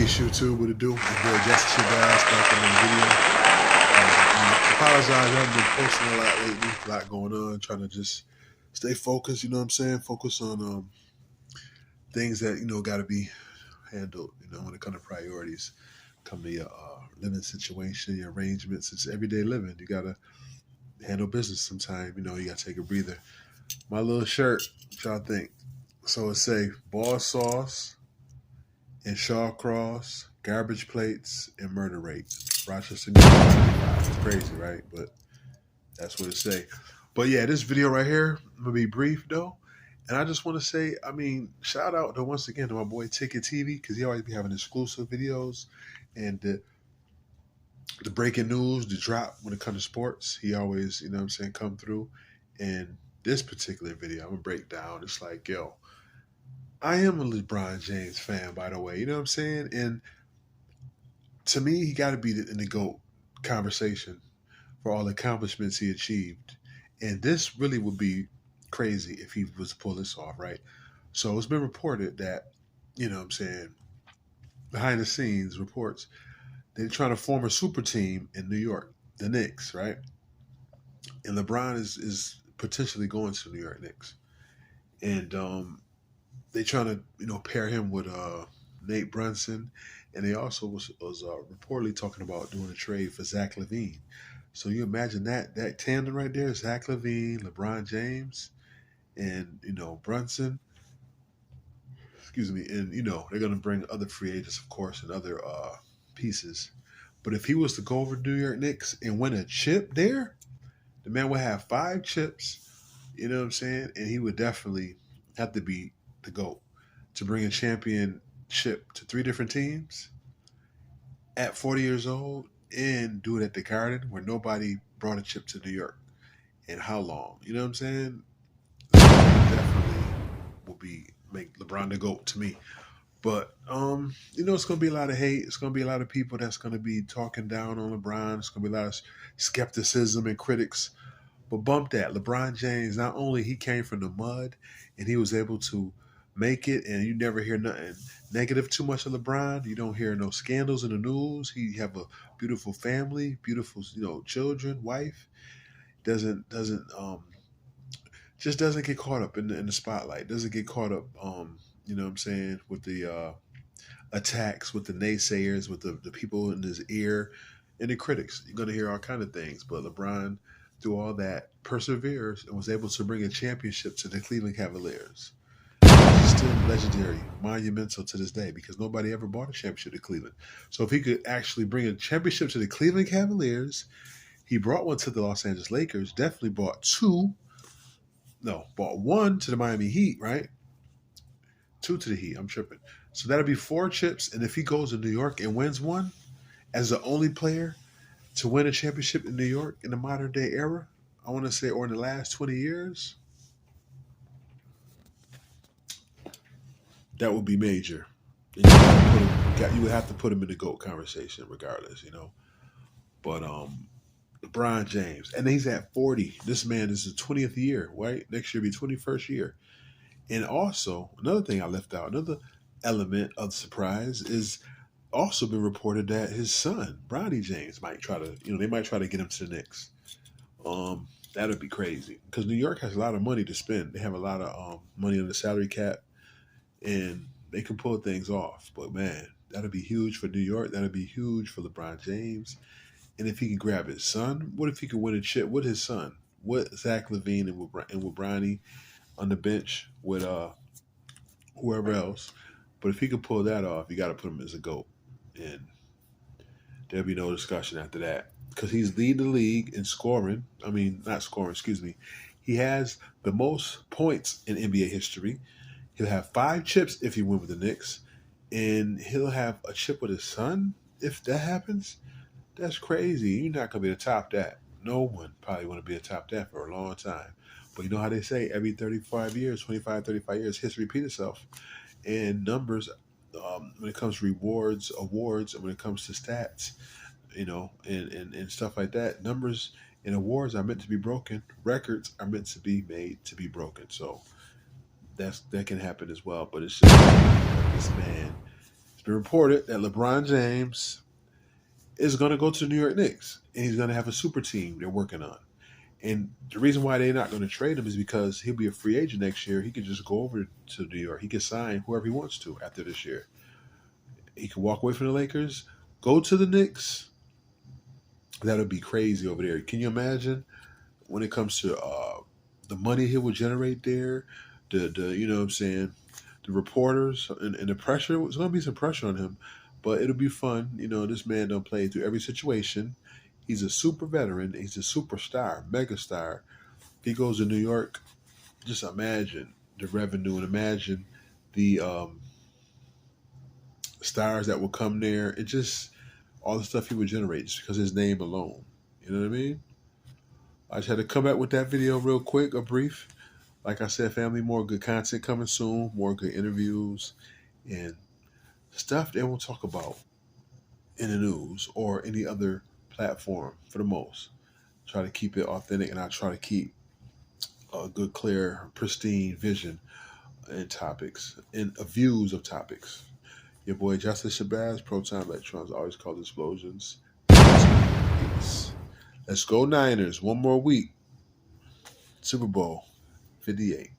Peace, YouTube. What it do? Your boy Justice Shabazz back in the video. I apologize. I haven't been posting a lot lately. A lot going on. Trying to just stay focused. You know what I'm saying? Focus on things that got to be handled. When it comes to priorities, come to your living situation, your arrangements. It's everyday living. You gotta handle business sometime. You gotta take a breather. My little shirt. What y'all think? So it say ball sauce and Shawcross, garbage plates, and murder rate. Rochester, New York. It's crazy, right? But that's what it say. But yeah, this video right here, I'm gonna be brief though. And I just want to say, shout out to once again to my boy Ticket TV, because he always be having exclusive videos and the breaking news, the drop when it comes to sports. He always, come through. And this particular video, I'm gonna break down. It's like, yo, I am a LeBron James fan, by the way. You know what I'm saying? And to me, he got to be in the GOAT conversation for all the accomplishments he achieved. And this really would be crazy if he was to pull this off, right? So it's been reported that, behind the scenes reports, they're trying to form a super team in New York, the Knicks, right? And LeBron is potentially going to New York Knicks. And they trying to, pair him with Nate Brunson, and they also was reportedly talking about doing a trade for Zach LaVine. So you imagine that tandem right there: Zach LaVine, LeBron James, and Brunson. Excuse me, and they're gonna bring other free agents, of course, and other pieces. But if he was to go over to New York Knicks and win a chip there, the man would have 5 chips. You know what I'm saying? And he would definitely have to be the GOAT to bring a championship to 3 different teams at 40 years old and do it at the Garden where nobody brought a chip to New York. And how long? You know what I'm saying? So definitely will be make LeBron the GOAT to me. But it's gonna be a lot of hate. It's gonna be a lot of people that's gonna be talking down on LeBron. It's gonna be a lot of skepticism and critics. But bump that. LeBron James, not only he came from the mud and he was able to make it, and you never hear nothing negative too much of LeBron. You don't hear no scandals in the news. He have a beautiful family, beautiful, children, wife. Doesn't just doesn't get caught up in the spotlight. Doesn't get caught up with the attacks, with the naysayers, with the people in his ear and the critics. You're gonna hear all kind of things. But LeBron, through all that, perseveres and was able to bring a championship to the Cleveland Cavaliers. It's still legendary, monumental to this day, because nobody ever bought a championship to Cleveland. So if he could actually bring a championship to the Cleveland Cavaliers, he brought one to the Los Angeles Lakers, definitely bought one to the Miami Heat, right? 2 to the Heat, I'm tripping. So that'll be 4 chips, and if he goes to New York and wins one, as the only player to win a championship in New York in the modern day era, I want to say, or in the last 20 years, that would be major. And you would have to put him in the GOAT conversation regardless, But LeBron James, and he's at 40. This man is his 20th year, right? Next year will be 21st year. And also, another thing I left out, another element of the surprise is also been reported that his son, Bronny James, might try to, they might try to get him to the Knicks. That would be crazy because New York has a lot of money to spend. They have a lot of money on the salary cap, and they can pull things off. But man, that'd be huge for New York. That'd be huge for LeBron James. And if he can grab his son, what if he could win a chip with his son? With Zach LaVine and with Bronny on the bench with whoever else. But if he could pull that off, you got to put him as a GOAT. And there'll be no discussion after that. Because he's leading the league in scoring. I mean, not scoring, excuse me. He has the most points in NBA history. He'll have 5 chips if he wins with the Knicks. And he'll have a chip with his son if that happens. That's crazy. You're not going to be able to top that. No one probably want to be able to top that for a long time. But you know how they say every 35 years, 25, 35 years, history repeats itself. And numbers, when it comes to rewards, awards, and when it comes to stats, and stuff like that, numbers and awards are meant to be broken. Records are meant to be made to be broken. So that can happen as well. But it's just this man been reported that LeBron James is going to go to the New York Knicks, and he's going to have a super team they're working on. And the reason why they're not going to trade him is because he'll be a free agent next year. He could just go over to New York. He can sign whoever he wants to after this year. He can walk away from the Lakers, go to the Knicks. That would be crazy over there. Can you imagine when it comes to the money he will generate there? The you know what I'm saying, the reporters and the pressure. There's going to be some pressure on him, but it'll be fun. You know, this man don't play through every situation. He's a super veteran. He's a superstar, megastar. If he goes to New York, just imagine the revenue and imagine the stars that will come there. It just all the stuff he would generate just because his name alone. You know what I mean? I just had to come back with that video real quick, a brief. Like I said, family, more good content coming soon, more good interviews, and stuff they won't talk about in the news or any other platform for the most. Try to keep it authentic, and I try to keep a good, clear, pristine vision and topics and views of topics. Your boy Justice Shabazz, Proton Electrons, always called explosions. Peace. Let's go Niners. One more week. Super Bowl 58.